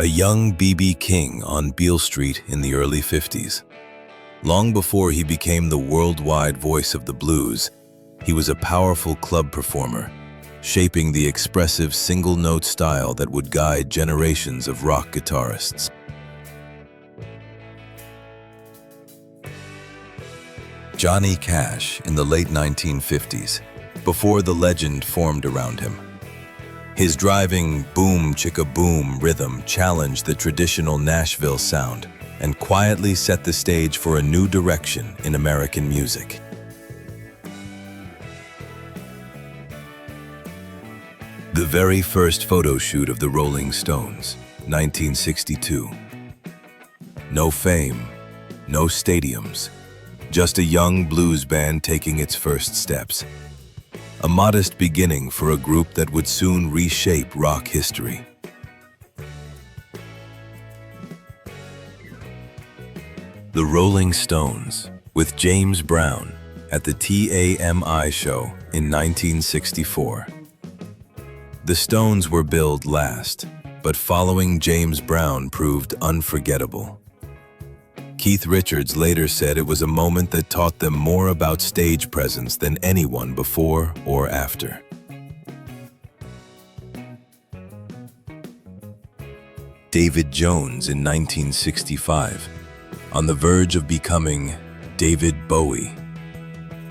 A young B.B. King on Beale Street in the early 50s. Long before he became the worldwide voice of the blues, he was a powerful club performer, shaping the expressive single-note style that would guide generations of rock guitarists. Johnny Cash in the late 1950s, before the legend formed around him. His driving boom-chicka-boom rhythm challenged the traditional Nashville sound and quietly set the stage for a new direction in American music. The very first photo shoot of the Rolling Stones, 1962. No fame, no stadiums, just a young blues band taking its first steps. A modest beginning for a group that would soon reshape rock history. The Rolling Stones, with James Brown, at the TAMI show in 1964. The Stones were billed last, but following James Brown proved unforgettable. Keith Richards later said it was a moment that taught them more about stage presence than anyone before or after. David Jones in 1965, on the verge of becoming David Bowie.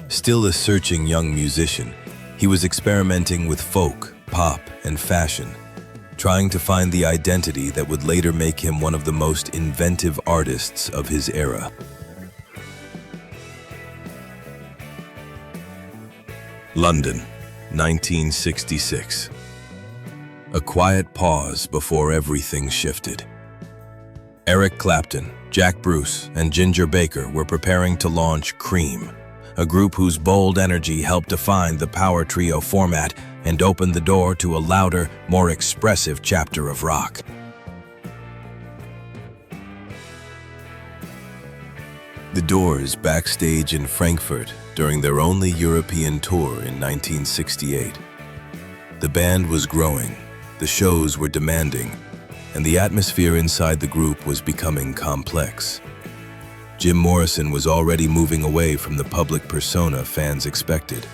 Still a searching young musician, he was experimenting with folk, pop, and fashion, trying to find the identity that would later make him one of the most inventive artists of his era. London, 1966. A quiet pause before everything shifted. Eric Clapton, Jack Bruce, and Ginger Baker were preparing to launch Cream, a group whose bold energy helped define the power trio format and opened the door to a louder, more expressive chapter of rock. The Doors backstage in Frankfurt during their only European tour in 1968. The band was growing, the shows were demanding, and the atmosphere inside the group was becoming complex. Jim Morrison was already moving away from the public persona fans expected.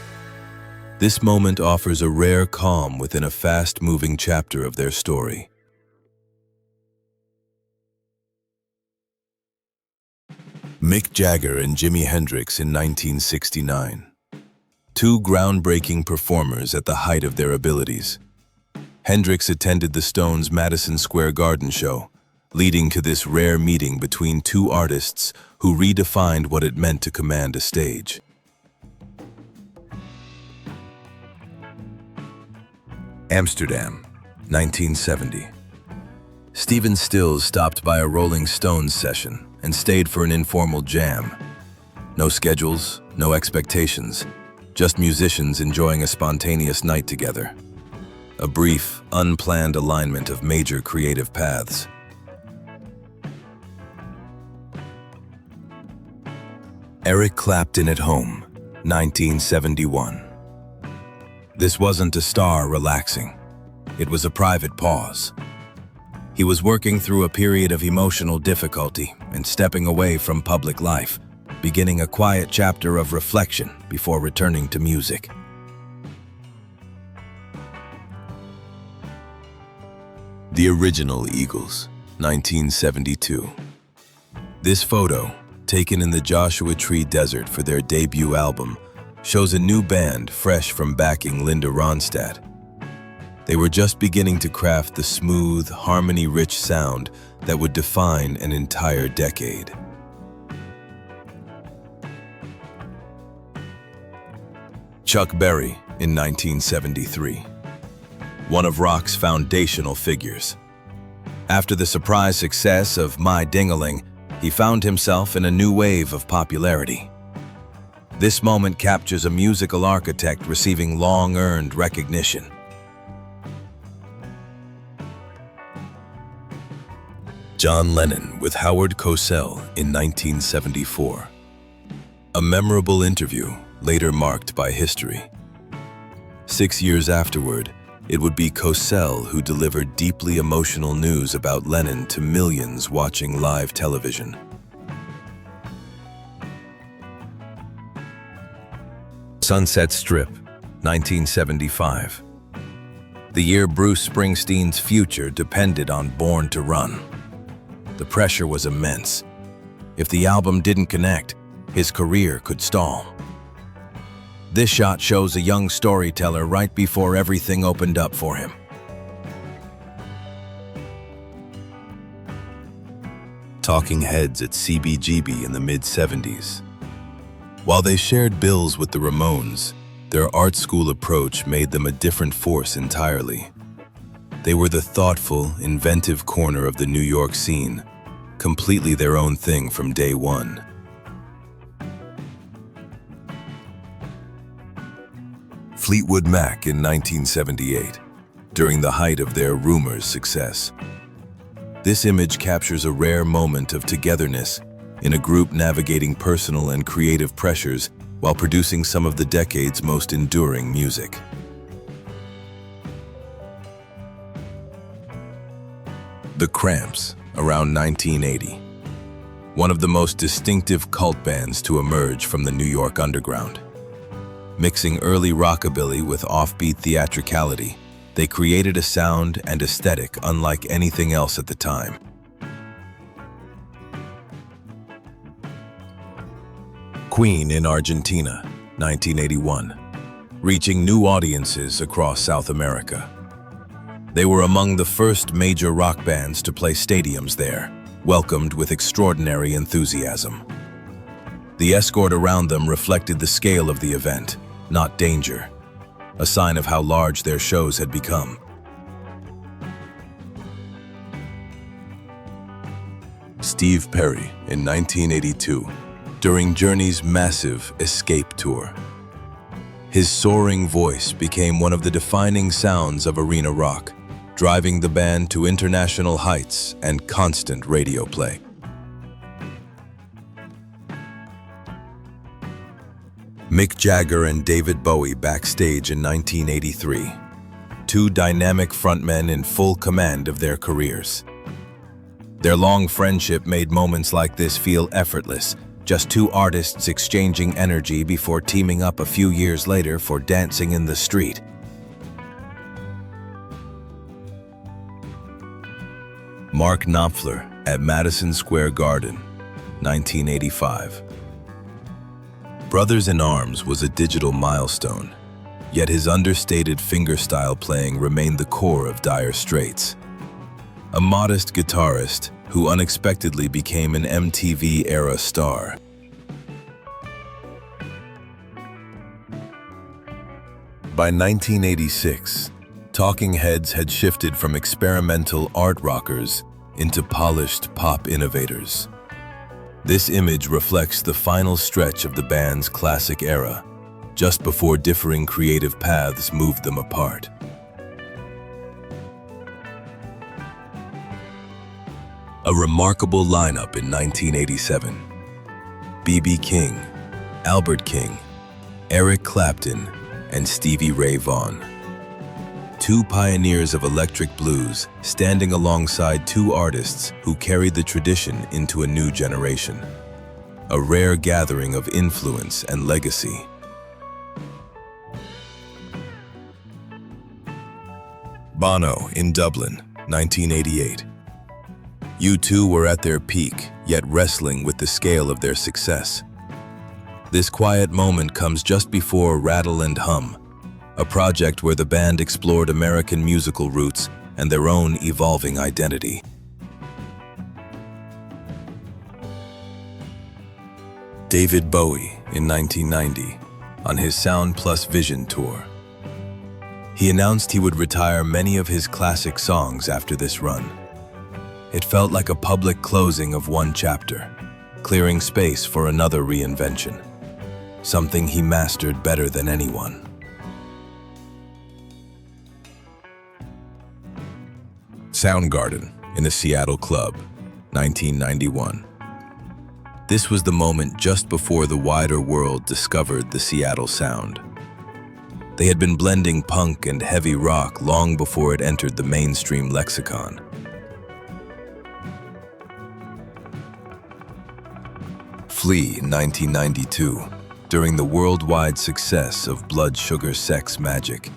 This moment offers a rare calm within a fast-moving chapter of their story. Mick Jagger and Jimi Hendrix in 1969. Two groundbreaking performers at the height of their abilities. Hendrix attended the Stones' Madison Square Garden show, leading to this rare meeting between two artists who redefined what it meant to command a stage. Amsterdam, 1970. Stephen Stills stopped by a Rolling Stones session and stayed for an informal jam. No schedules, no expectations, just musicians enjoying a spontaneous night together. A brief, unplanned alignment of major creative paths. Eric Clapton at home, 1971. This wasn't a star relaxing. It was a private pause. He was working through a period of emotional difficulty and stepping away from public life, beginning a quiet chapter of reflection before returning to music. The Original Eagles, 1972. This photo, taken in the Joshua Tree Desert for their debut album, shows a new band fresh from backing Linda Ronstadt. They were just beginning to craft the smooth, harmony-rich sound that would define an entire decade. Chuck Berry in 1973. One of rock's foundational figures. After the surprise success of My Ding-a-Ling, he found himself in a new wave of popularity. This moment captures a musical architect receiving long-earned recognition. John Lennon with Howard Cosell in 1974. A memorable interview, later marked by history. 6 years afterward, It would be Cosell who delivered deeply emotional news about Lennon to millions watching live television. Sunset Strip, 1975. The year Bruce Springsteen's future depended on Born to Run. The pressure was immense. If the album didn't connect, his career could stall. This shot shows a young storyteller right before everything opened up for him. Talking Heads at CBGB in the mid-70s. While they shared bills with the Ramones, their art school approach made them a different force entirely. They were the thoughtful, inventive corner of the New York scene, completely their own thing from day one. Fleetwood Mac in 1978, during the height of their Rumors success. This image captures a rare moment of togetherness in a group navigating personal and creative pressures while producing some of the decade's most enduring music. The Cramps, around 1980. One of the most distinctive cult bands to emerge from the New York underground. Mixing early rockabilly with offbeat theatricality, they created a sound and aesthetic unlike anything else at the time. Queen in Argentina, 1981, reaching new audiences across South America. They were among the first major rock bands to play stadiums there, welcomed with extraordinary enthusiasm. The escort around them reflected the scale of the event, not danger, a sign of how large their shows had become. Steve Perry in 1982, during Journey's massive Escape tour. His soaring voice became one of the defining sounds of arena rock, driving the band to international heights and constant radio play. Mick Jagger and David Bowie backstage in 1983, two dynamic frontmen in full command of their careers. Their long friendship made moments like this feel effortless, just two artists exchanging energy before teaming up a few years later for Dancing in the Street. Mark Knopfler at Madison Square Garden, 1985. Brothers in Arms was a digital milestone, yet his understated fingerstyle playing remained the core of Dire Straits. A modest guitarist who unexpectedly became an MTV-era star. By 1986, Talking Heads had shifted from experimental art rockers into polished pop innovators. This image reflects the final stretch of the band's classic era, just before differing creative paths moved them apart. A remarkable lineup in 1987. B.B. King, Albert King, Eric Clapton, and Stevie Ray Vaughan. Two pioneers of electric blues standing alongside two artists who carried the tradition into a new generation. A rare gathering of influence and legacy. Bono in Dublin, 1988. U2 were at their peak, yet wrestling with the scale of their success. This quiet moment comes just before Rattle and Hum, a project where the band explored American musical roots and their own evolving identity. David Bowie in 1990, on his Sound Plus Vision tour. He announced he would retire many of his classic songs after this run. It felt like a public closing of one chapter, clearing space for another reinvention, something he mastered better than anyone. Soundgarden in a Seattle club, 1991. This was the moment just before the wider world discovered the Seattle sound. They had been blending punk and heavy rock long before it entered the mainstream lexicon. Flea, 1992, during the worldwide success of Blood Sugar Sex Magik.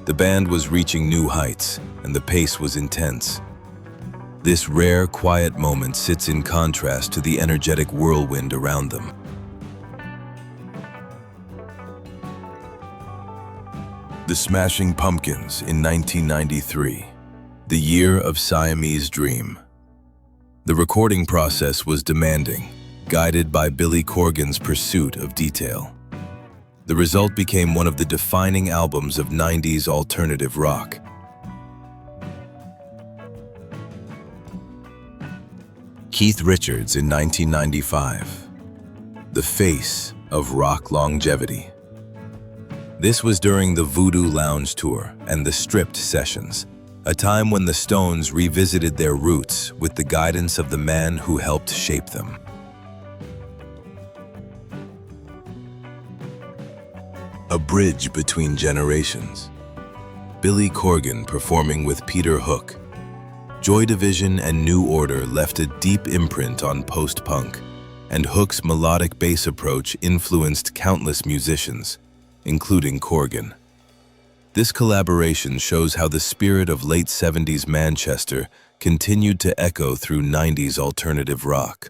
The band was reaching new heights, and the pace was intense. This rare, quiet moment sits in contrast to the energetic whirlwind around them. The Smashing Pumpkins in 1993, the year of Siamese Dream. The recording process was demanding, guided by Billy Corgan's pursuit of detail. The result became one of the defining albums of 90s alternative rock. Keith Richards in 1995, the face of rock longevity. This was during the Voodoo Lounge Tour and the Stripped Sessions, a time when the Stones revisited their roots with the guidance of the man who helped shape them. A bridge between generations. Billy Corgan performing with Peter Hook. Joy Division and New Order left a deep imprint on post-punk, and Hook's melodic bass approach influenced countless musicians, including Corgan. This collaboration shows how the spirit of late 70s Manchester continued to echo through 90s alternative rock.